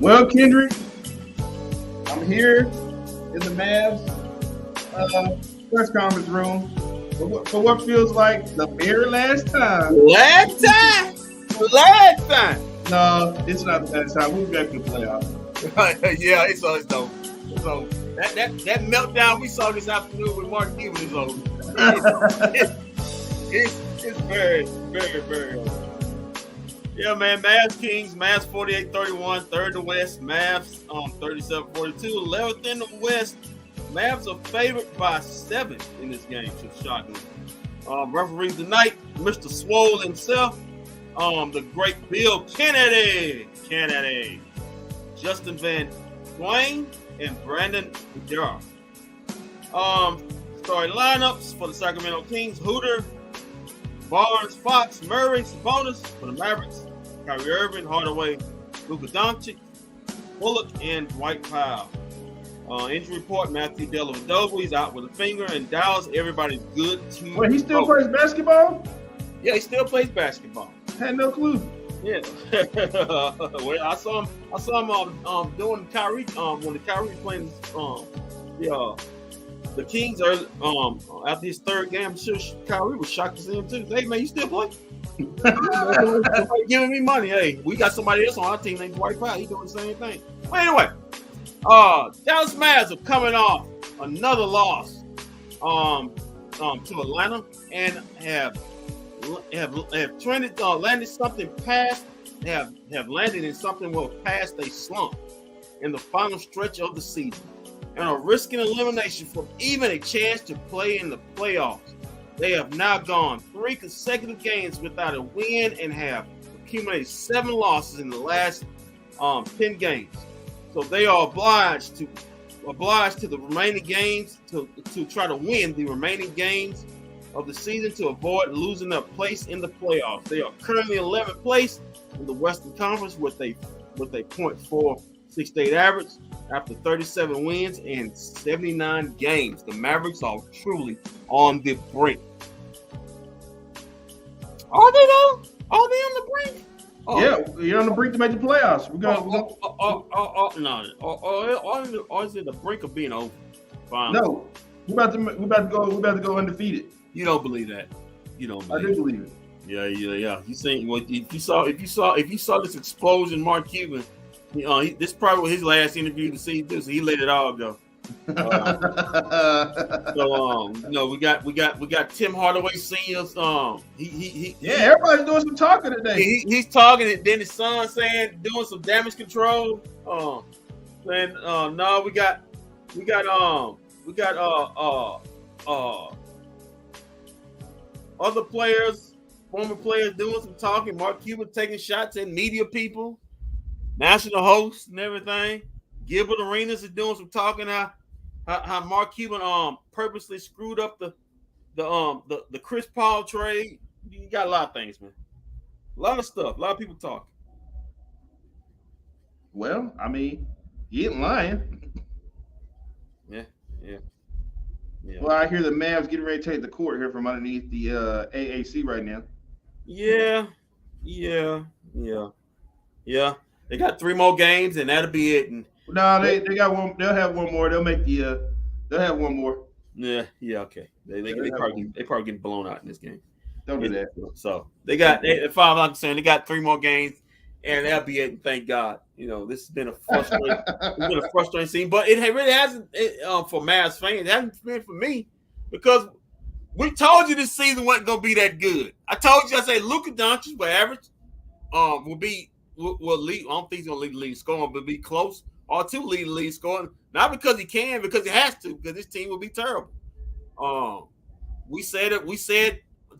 Well, Kendrick, I'm here in the Mavs press conference room for what feels like the very last time. Last time. No, it's not the last time. We'll be back to the playoffs. Yeah, it's over. So that meltdown we saw this afternoon with Mark Cuban is over. It's very, very, very over. Yeah, man. Mavs Kings, Mavs 48-31, third in the West. Mavs 37-42, 11th in the West. Mavs are favored by 7 in this game, which is shocking. Referee tonight, Mr. Swole himself, the great Bill Kennedy, Justin Van Dwayne, and Brandon Jar. Starting lineups for the Sacramento Kings: Hooter, Barnes, Fox, Murray, Sabonis. For the Mavericks: Kyrie Irving, Hardaway, Luka Doncic, Bullock, and Dwight Powell. Injury report: Matthew Dellavedova, he's out with a finger, and Dallas, everybody's good to Wait, he still plays basketball? Yeah, he still plays basketball. Had no clue. Yeah. Well, I saw him doing Kyrie when the Kyrie playing the Kings early, after his third game. I'm sure Kyrie was shocked to see him too. Hey man, you still play? Giving me money. Hey, we got somebody else on our team named Dwight Powell. He's doing the same thing. But anyway, Dallas Mavs are coming off another loss to Atlanta and have trended, landed something past, have landed in something well past a slump in the final stretch of the season and are risking elimination from even a chance to play in the playoffs. They have now gone 3 consecutive games without a win and have accumulated 7 losses in the last 10 games. So they are obliged to the remaining games to try to win the remaining games of the season to avoid losing their place in the playoffs. They are currently 11th place in the Western Conference with a .468 average after 37 wins and 79 games. The Mavericks are truly on the brink. Are they though? Are they on the brink? Oh. Yeah, you're on the brink to make the playoffs. Or is it the brink of being over? Finally? No, we're about to go undefeated. You don't believe that? You don't believe I do believe it. Yeah. You saying if you saw this explosion, Mark Cuban, this probably was his last interview to see this. So he let it all go. We got Tim Hardaway Sr. Everybody's doing some talking today. He's talking, and then his son saying doing some damage control. Saying no, we got other players, former players doing some talking. Mark Cuban taking shots at media people, national hosts, and everything. Gilbert Arenas is doing some talking. How Mark Cuban purposely screwed up the Chris Paul trade. You got a lot of things, man. A lot of stuff. A lot of people talking. Well, I mean, he ain't lying. Yeah. Well, I hear the Mavs getting ready to take the court here from underneath the AAC right now. Yeah. They got 3 more games, and that'll be it. And no, they got one. They'll have one more. They'll make the. They'll have one more. Yeah. Okay. They probably getting blown out in this game. Don't do that. So as far as I'm concerned, they got 3 more games, and that'll be it. And thank God. This has been a frustrating scene, but it really hasn't for Mavs fans. It hasn't been for me because we told you this season wasn't going to be that good. I told you, I said Luka Doncic will average, will lead. I don't think he's going to lead the league scoring, but be close or to lead the league scoring. Not because he can, because he has to, because this team will be terrible. We said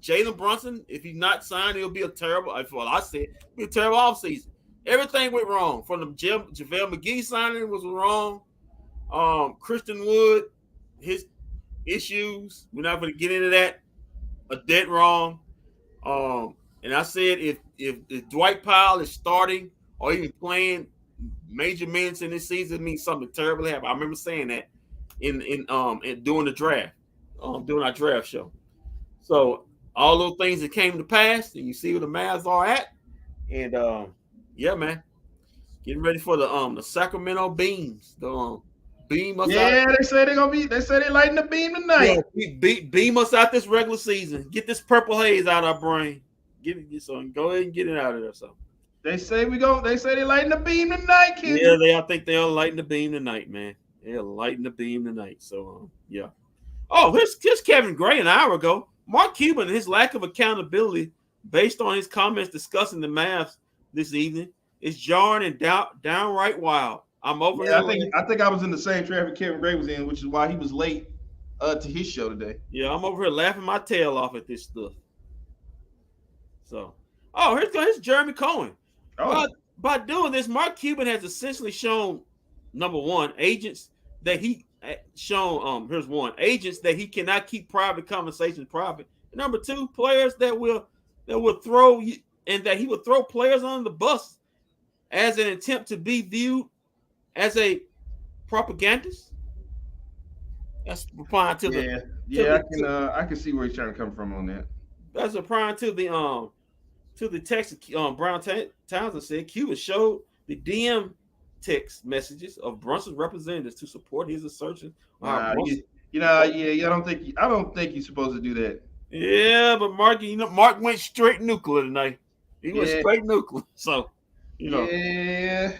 Jalen Brunson, if he's not signed, it'll be a terrible. Well, I said it'll be a terrible offseason. Everything went wrong. From the JaVale McGee signing was wrong. Christian Wood, his issues, we're not going to get into that, are dead wrong. And I said if Dwight Powell is starting or even playing major minutes in this season, it means something terrible happened. I remember saying that in during the draft, during our draft show. So all those things that came to pass, and you see where the Mavs are at, and yeah, man. Getting ready for the Sacramento Beams. The beam us out. Yeah, they say they're gonna be. They say they lighting the beam Yeah, tonight. beam us out this regular season. Get this purple haze out of our brain. Get it, so go ahead and get it out of there. So They say we go. They say they lighting the beam tonight, yeah, Kendrick. I think they're lighting the beam tonight, man. They're lighting the beam tonight. So yeah. Oh, here's Kevin Gray an hour ago. Mark Cuban and his lack of accountability, based on his comments discussing the Mavs this evening, is jarring and downright wild. I'm over Yeah, here. I think I was in the same traffic Kevin Gray was in, which is why he was late to his show today. Yeah, I'm over here laughing my tail off at this stuff. So, here's Jeremy Cohen. Oh, By doing this, Mark Cuban has essentially shown, number one, agents that he shown. Here's one: agents that he cannot keep private conversations private. And number two, players that will throw you, and that he will throw players on the bus as an attempt to be viewed as a propagandist. That's replying to I can see where he's trying to come from on that. That's replying to the text. Brown Townsend said Cuba showed the DM text messages of Brunson's representatives to support his assertion. I don't think you're supposed to do that. Yeah, but Mark went straight nuclear tonight. He went straight nuclear. So, Yeah.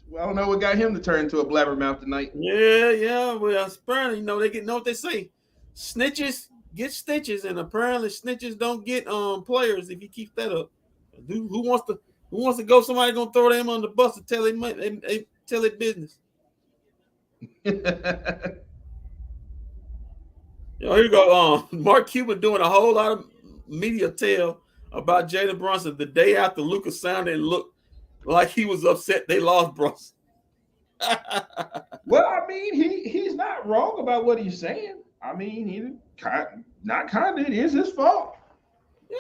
Well, I don't know what got him to turn into a blabbermouth tonight. Yeah. Well, apparently, they know what they say. Snitches get stitches, and apparently snitches don't get players if you keep that up. Who wants to go? Somebody gonna throw them on the bus and tell their business. Here you go. Mark Cuban doing a whole lot of media tale about Jalen Brunson the day after Lucas sounded and looked like he was upset they lost Brunson. Well, I mean, he's not wrong about what he's saying. I mean, it is his fault. Yeah.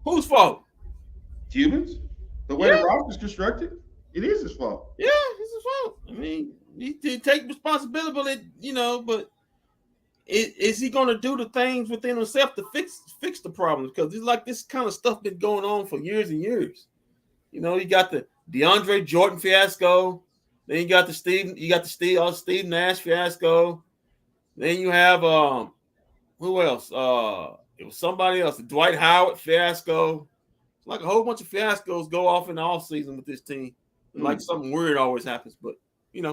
Whose fault? Cuban's. The way the roster's constructed, it is his fault. Yeah, it's his fault. I mean, he did take responsibility, but is he going to do the things within himself to fix the problems? Because it's like this kind of stuff been going on for years and years. You got the DeAndre Jordan fiasco. Then you got the Steve Nash fiasco. Then you have who else? It was somebody else. The Dwight Howard fiasco. It's like a whole bunch of fiascos go off in the offseason with this team. Like something weird always happens, but and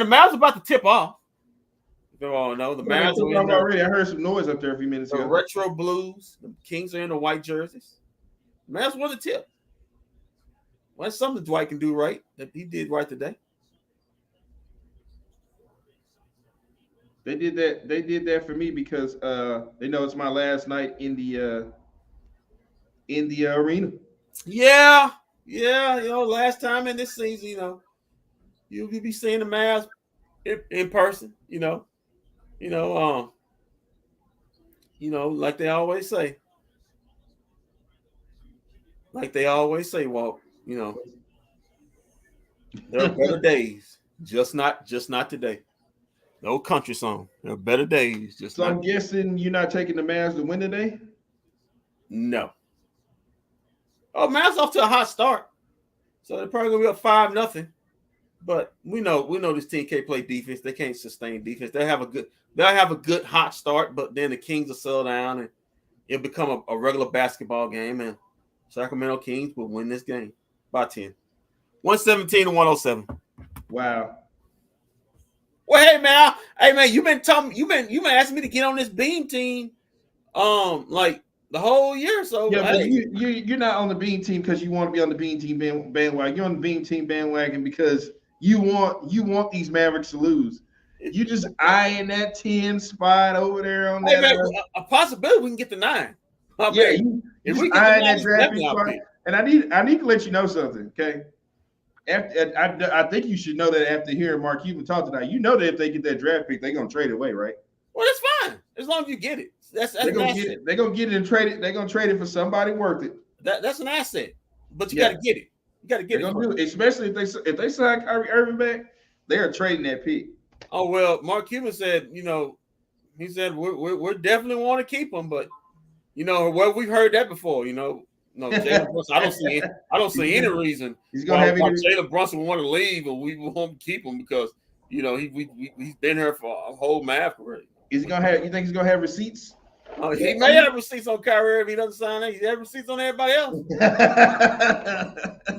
the Mavs about to tip off. If you all know, the Mavs are in already. I heard some noise up there a few minutes ago. Retro blues. The Kings are in the white jerseys. The Mavs won the tip. Well, that's something Dwight can do right that he did right today. They did that for me because they know it's my last night in the arena. Yeah. Last time in this season, you'll be seeing the Mavs in person. Like they always say. Walt. There are better days, just not today. No country song. There are better days. So I'm guessing you're not taking the Mavs to win today? No. Oh, Mavs off to a hot start. So they're probably gonna be up 5-0. But we know this team can't play defense. They can't sustain defense. They'll have a good hot start, but then the Kings will settle down and it'll become a regular basketball game, and Sacramento Kings will win this game by 10. 117-107. Wow. Well, hey man, you've been asking me to get on this Beam team, like the whole year. So yeah, but you're not on the Beam team because you want to be on the Beam team bandwagon. You're on the Beam team bandwagon because you want these Mavericks to lose. You just eyeing that 10 spot over there on that. Man, a possibility we can get the 9. If we eyeing that draft spot. And I need to let you know something, okay? I think you should know that after hearing Mark Cuban talk tonight, that if they get that draft pick, they're gonna trade it away, right? Well, that's fine as long as you get it. They're gonna get it. They're gonna get it and trade it. They're gonna trade it for somebody worth it. That's an asset, but you got to get it. You got to get it. Do it, especially if they sign Kyrie Irving back, they are trading that pick. Oh well, Mark Cuban said, he said we definitely want to keep him, but well, we've heard that before. No, Jalen Brunson. I don't see any reason He's gonna why have Jalen Brunson would want to leave, or we won't keep him because he's been here for a whole Mavs career. Is he gonna have? You think he's gonna have receipts? He may have receipts on Kyrie if he doesn't sign it. He has receipts on everybody else.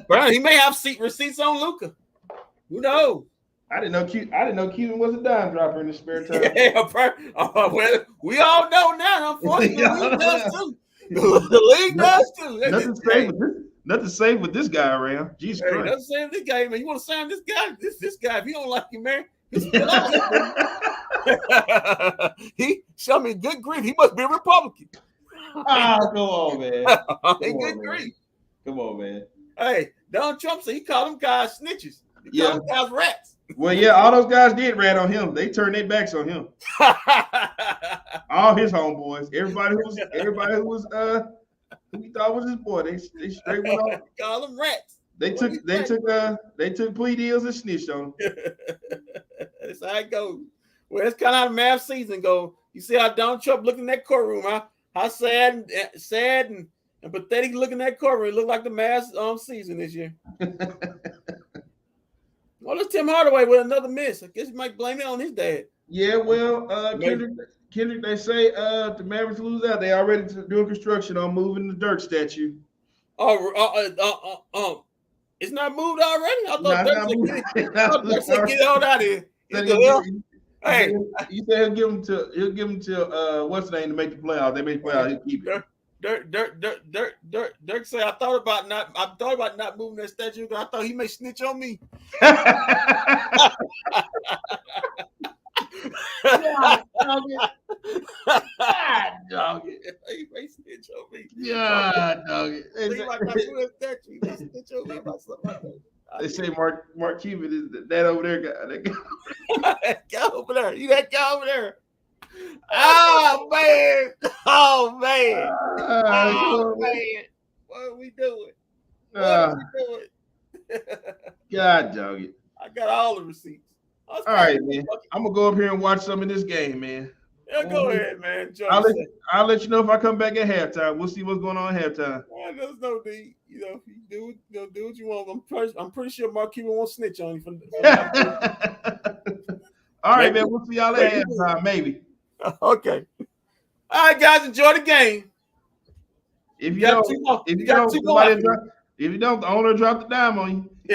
But he may have receipts on Luka. Who knows? I didn't know Cuban was a dime dropper in his spare time. Yeah, well, we all know now. Unfortunately, the league does too. The league does too. Nothing safe with this guy around. Jesus Christ. Nothing safe with this guy, man. You want to sign this guy? This guy, if you don't like him, man, he showed me good grief. He must be a Republican. Come on, man. Good grief. Come on, man. Hey, Donald Trump said he called them guys snitches. He called them guys rats. Well, yeah, all those guys did rat on him. They turned their backs on him. All his homeboys, everybody who was who he thought was his boy, they straight went off. Call them rats. They took plea deals and snitched on him. That's how it goes. Well, that's kind of how the Mavs season go. You see how Donald Trump looking in that courtroom, huh? How sad and pathetic looking in that courtroom. It looked like the Mavs season this year. Well, it's Tim Hardaway with another miss. I guess you might blame it on his dad. Yeah, well, Kendrick, they say if the Mavericks lose out, they already doing construction on moving the Dirk statue. It's not moved already. I thought Dirk said get it out of here. Hey, you said he'll give him till what's the name to make the playoffs. They make the playoffs. He'll keep it. Dirk said I thought about not moving that statue. I thought he may snitch on me. God, dog it. He may snitch on me. Yeah, dog it. He might not move that statue. He may snitch on me about something like that. They say Mark Cuban is that over there guy. That guy over there. You that guy over there. Oh man. Oh man. What are we doing? God dog it. I got all the receipts. All right, man. I'm gonna go up here and watch some of this game, man. Yeah, go ahead, man. I'll let you know if I come back at halftime. We'll see what's going on at halftime. Man, there's no need. You do what you want. I'm pretty sure Mark Cuban won't snitch on you. All right, man. We'll see y'all at halftime, maybe. Okay. All right, guys. Enjoy the game. If you don't, the owner dropped the dime on you.